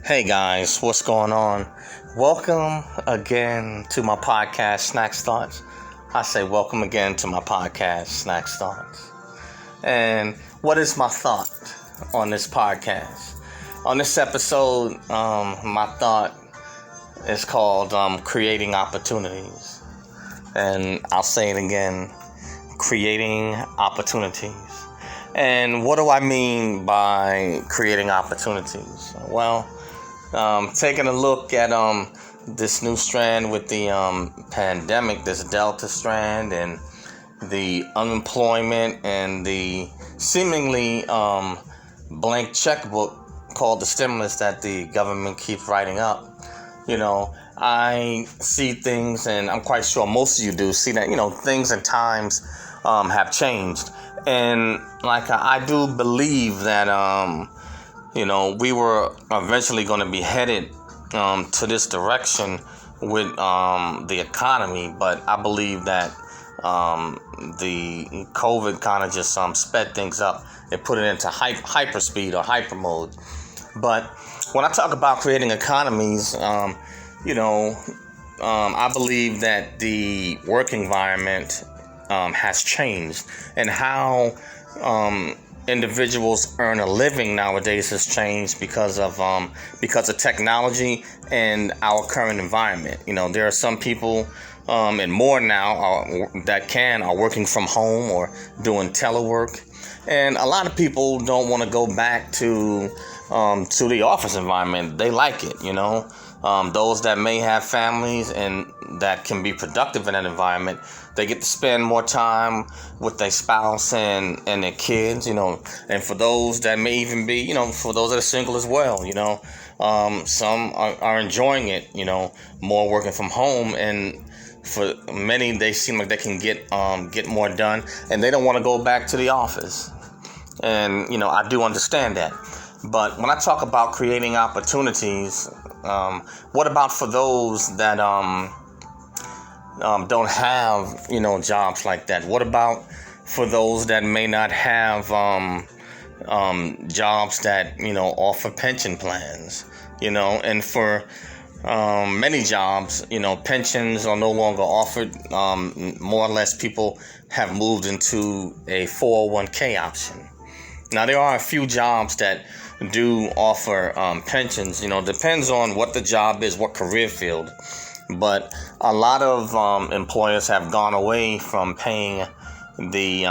Hey guys, what's going on? Welcome again to my podcast, Snack Thoughts. I say welcome again to my podcast, Snack Thoughts. And what is my thought on this podcast? On this episode, my thought is called Creating Opportunities. And I'll say it again, creating opportunities. And what do I mean by creating opportunities? Well, taking a look at this new strand with the pandemic, this Delta strand, and the unemployment and the seemingly blank checkbook called the stimulus that the government keeps writing up. I see things, and I'm quite sure most of you do see that, things and times have changed. And I do believe that we were eventually going to be headed to this direction with the economy, but I believe that the COVID kind of just sped things up. It put it into hyper speed or hyper mode. But when I talk about creating economies, I believe that the work environment has changed, and how individuals earn a living nowadays has changed because of technology and our current environment. There are some people, and more now, that are working from home or doing telework, and a lot of people don't want to go back to the office environment. They like it, those that may have families and that can be productive in that environment, they get to spend more time with their spouse and their kids, and for those that may even be, for those that are single as well, some are enjoying it, more working from home, and for many, they seem like they can get more done, and they don't want to go back to the office. And, I do understand that. But when I talk about creating opportunities, what about for those that don't have, jobs like that? What about for those that may not have jobs that, offer pension plans, and for many jobs, pensions are no longer offered. More or less people have moved into a 401k option. Now, there are a few jobs that do offer pensions. Depends on what the job is, what career field. But a lot of employers have gone away from paying the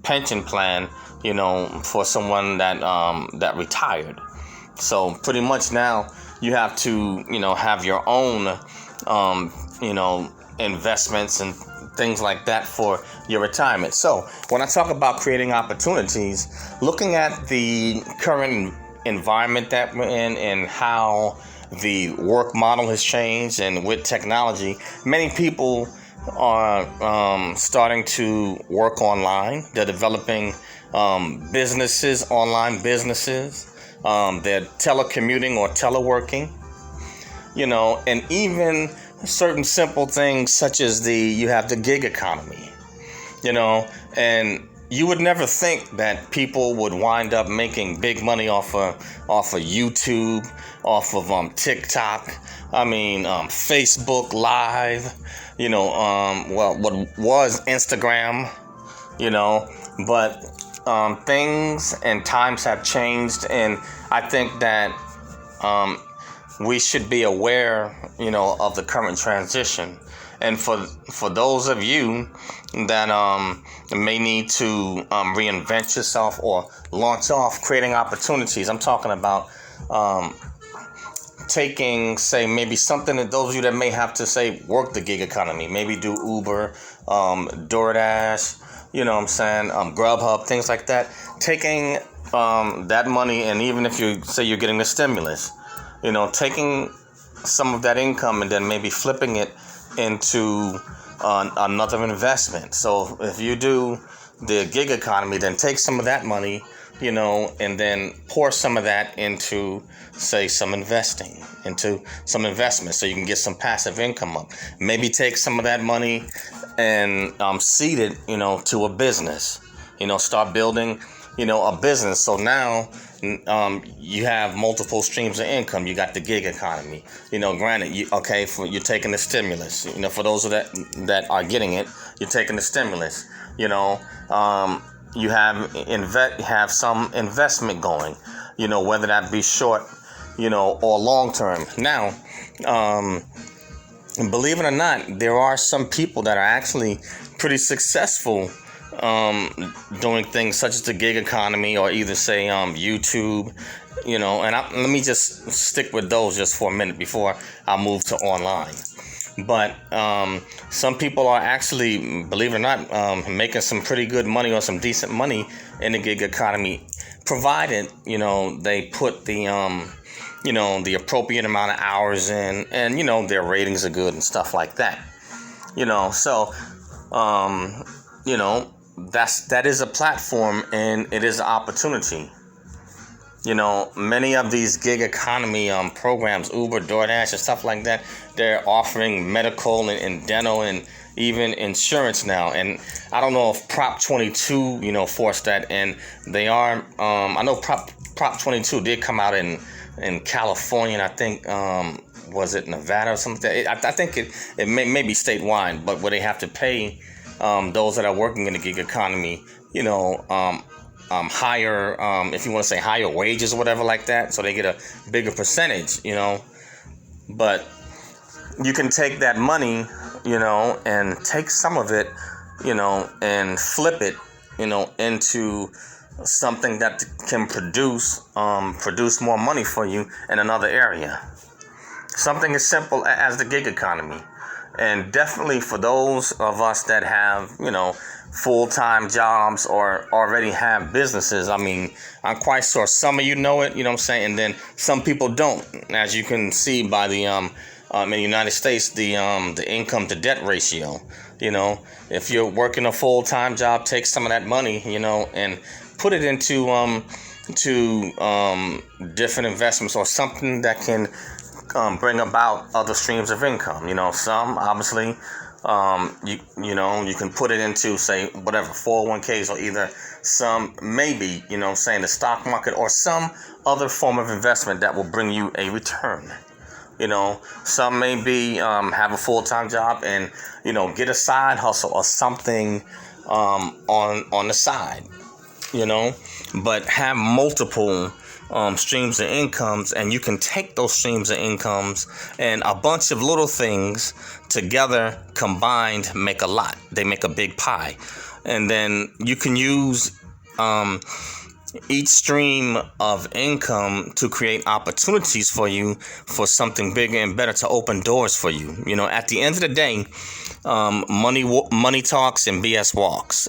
pension plan, for someone that retired. So pretty much now you have to, have your own, investments and things like that for your retirement. So when I talk about creating opportunities, looking at the current environment that we're in and how the work model has changed, and with technology, many people are starting to work online. They're developing businesses, online businesses. They're telecommuting or teleworking, and even certain simple things such as you have the gig economy, and you would never think that people would wind up making big money off of YouTube, off of TikTok. Facebook Live, what was Instagram, but things and times have changed, and I think that we should be aware, of the current transition. And for those of you that may need to reinvent yourself or launch off creating opportunities, I'm talking about taking, say, maybe something that those of you that may have to, say, work the gig economy, maybe do Uber, DoorDash, Grubhub, things like that, taking that money, and even if you say you're getting the stimulus, taking some of that income and then maybe flipping it into another investment. So if you do the gig economy, then take some of that money, and then pour some of that into, say, some investing, into some investment, so you can get some passive income up. Maybe take some of that money and seed it, to a business. Start building, a business. So now you have multiple streams of income. You got the gig economy. Granted, you're taking the stimulus. For those that are getting it, you're taking the stimulus. You have some investment going. Whether that be short, or long term. Now, believe it or not, there are some people that are actually pretty successful doing things such as the gig economy, or either say YouTube, let me just stick with those just for a minute before I move to online. But some people are actually, believe it or not, making some pretty good money, or some decent money in the gig economy, provided they put the appropriate amount of hours in, and their ratings are good and stuff like that. So that is a platform, and it is an opportunity. Many of these gig economy programs, Uber, DoorDash, and stuff like that, they're offering medical and dental and even insurance now. And I don't know if Prop 22, forced that. And they are, I know Prop 22 did come out in California, and I think, was it Nevada or something? I think it may be statewide, but where they have to pay those that are working in the gig economy, higher, if you want to say higher wages or whatever like that, so they get a bigger percentage, But you can take that money, and take some of it, and flip it, into something that can produce more money for you in another area. Something as simple as the gig economy. And definitely for those of us that have, full-time jobs or already have businesses, I'm quite sure some of you know it, and then some people don't. As you can see by the in the United States, the income to debt ratio. If you're working a full-time job, take some of that money, and put it into different investments, or something that can bring about other streams of income. Some obviously you can put it into, say, whatever 401ks, or either some maybe the stock market, or some other form of investment that will bring you a return. Some may be have a full-time job and get a side hustle or something on the side, but have multiple streams of incomes, and you can take those streams of incomes and a bunch of little things together combined make a lot. They make a big pie, and then you can use each stream of income to create opportunities for you for something bigger and better, to open doors for you. At the end of the day, money talks and BS walks,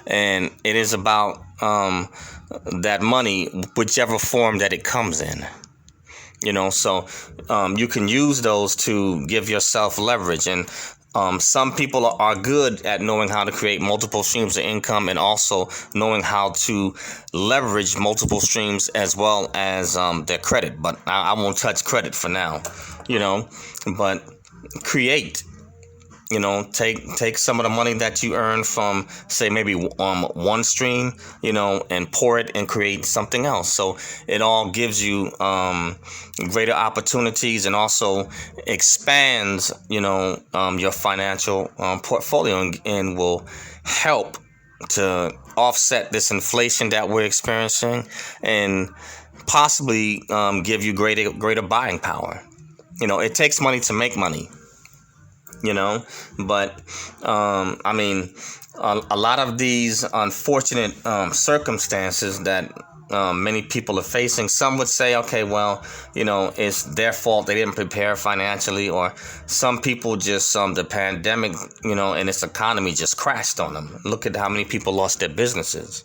and it is about that money, whichever form that it comes in. So you can use those to give yourself leverage. And some people are good at knowing how to create multiple streams of income, and also knowing how to leverage multiple streams, as well as their credit. But I won't touch credit for now, but create. Take some of the money that you earn from, say, maybe one stream, and pour it and create something else. So it all gives you greater opportunities, and also expands, your financial portfolio, and will help to offset this inflation that we're experiencing, and possibly give you greater buying power. It takes money to make money. But a lot of these unfortunate circumstances that many people are facing, some would say, okay, well, it's their fault, they didn't prepare financially, or some people just the pandemic, and its economy just crashed on them. Look at how many people lost their businesses.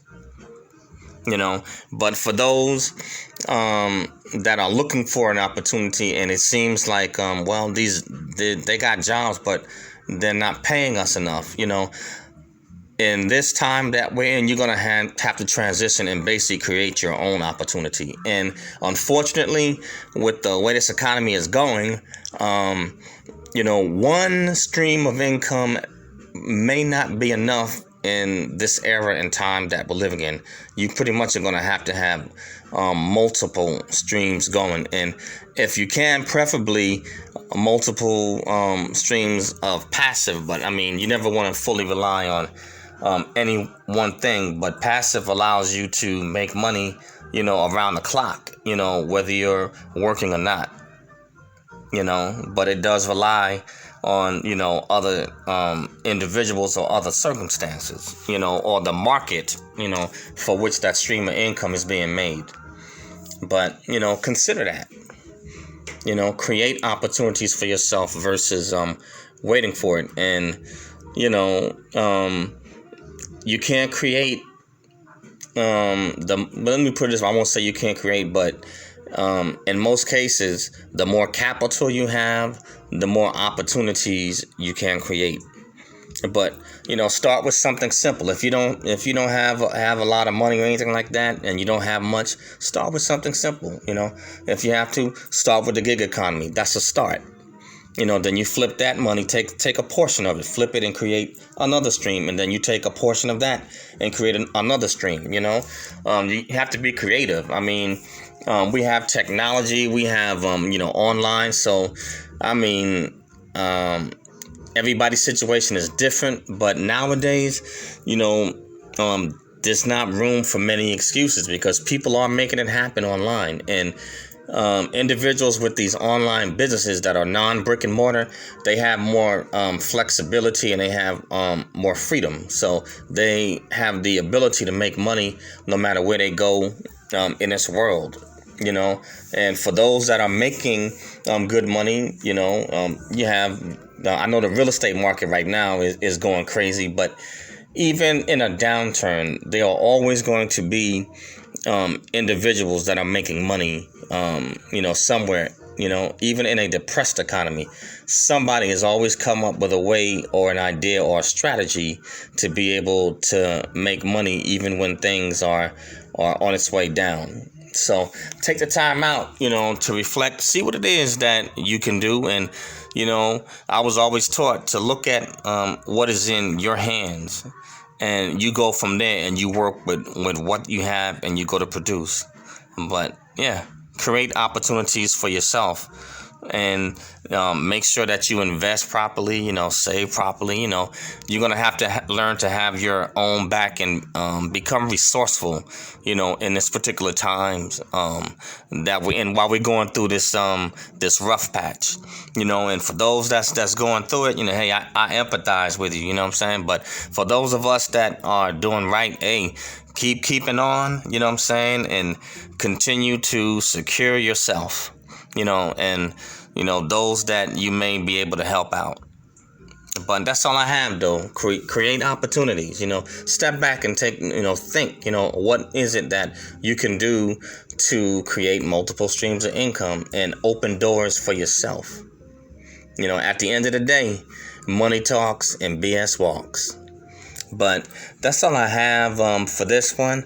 But for those that are looking for an opportunity, and it seems like they got jobs, but they're not paying us enough. In this time that we're in, you're gonna have to transition and basically create your own opportunity. And unfortunately, with the way this economy is going, one stream of income may not be enough in this era and time that we're living in, you pretty much are going to have multiple streams going. And if you can, preferably multiple streams of passive. But I mean, you never want to fully rely on any one thing. But passive allows you to make money, around the clock, whether you're working or not, but it does rely on, other individuals or other circumstances, or the market, for which that stream of income is being made. But, consider that, create opportunities for yourself versus waiting for it. And, you can't create let me put it this way, I won't say you can't create, but in most cases, the more capital you have, the more opportunities you can create. But start with something simple. If you don't have a lot of money or anything like that, and you don't have much, start with something simple. If you have to, start with the gig economy. That's a start. Then you flip that money, take a portion of it, flip it and create another stream. And then you take a portion of that and create another stream. You have to be creative. I mean, we have technology, we have, online. So, I mean, everybody's situation is different. But nowadays, there's not room for many excuses because people are making it happen online. And individuals with these online businesses that are non-brick and mortar, they have more flexibility and they have more freedom. So they have the ability to make money no matter where they go in this world, And for those that are making good money, you have, I know the real estate market right now is going crazy, but even in a downturn, there are always going to be individuals that are making money, somewhere, even in a depressed economy. Somebody has always come up with a way or an idea or a strategy to be able to make money even when things are on its way down. So take the time out, to reflect, see what it is that you can do. And, I was always taught to look at what is in your hands. And you go from there and you work with what you have and you go to produce. But yeah, create opportunities for yourself and make sure that you invest properly, save properly. You're going to have to learn to have your own back and become resourceful, in this particular times that we're in while we're going through this rough patch, and for those that's going through it, hey, I empathize with you, what I'm saying? But for those of us that are doing right, hey, keeping on, and continue to secure yourself, and, those that you may be able to help out. But that's all I have, though. Create opportunities, step back and think, what is it that you can do to create multiple streams of income and open doors for yourself. At the end of the day, money talks and BS walks. But that's all I have for this one.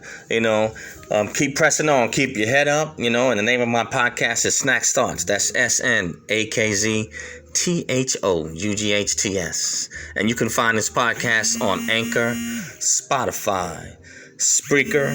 Keep pressing on. Keep your head up. And the name of my podcast is Snacks Thoughts. That's SNAKZTHOUGHTS. And you can find this podcast on Anchor, Spotify, Spreaker,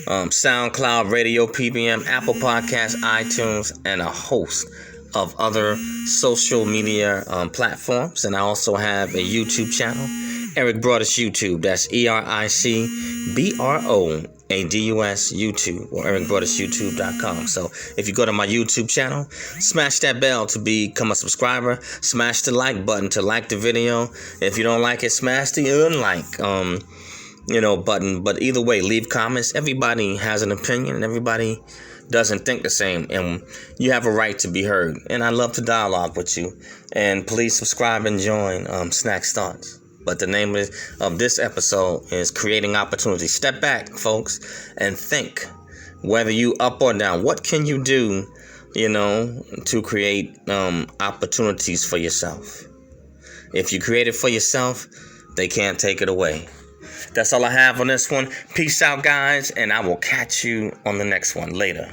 SoundCloud, Radio PBM, Apple Podcasts, iTunes, and a host of other social media platforms. And I also have a YouTube channel, Eric Broadus YouTube. That's EricBroadus YouTube, or ericbroadusyoutube.com. So if you go to my YouTube channel, smash that bell to become a subscriber. Smash the like button to like the video. If you don't like it, smash the unlike button. But either way, leave comments. Everybody has an opinion and everybody doesn't think the same, and you have a right to be heard. And I love to dialogue with you. And please subscribe and join Snacks Thoughts. But the name of this episode is Creating Opportunity. Step back, folks, and think, whether you up or down, what can you do, to create opportunities for yourself? If you create it for yourself, they can't take it away. That's all I have on this one. Peace out, guys, and I will catch you on the next one later.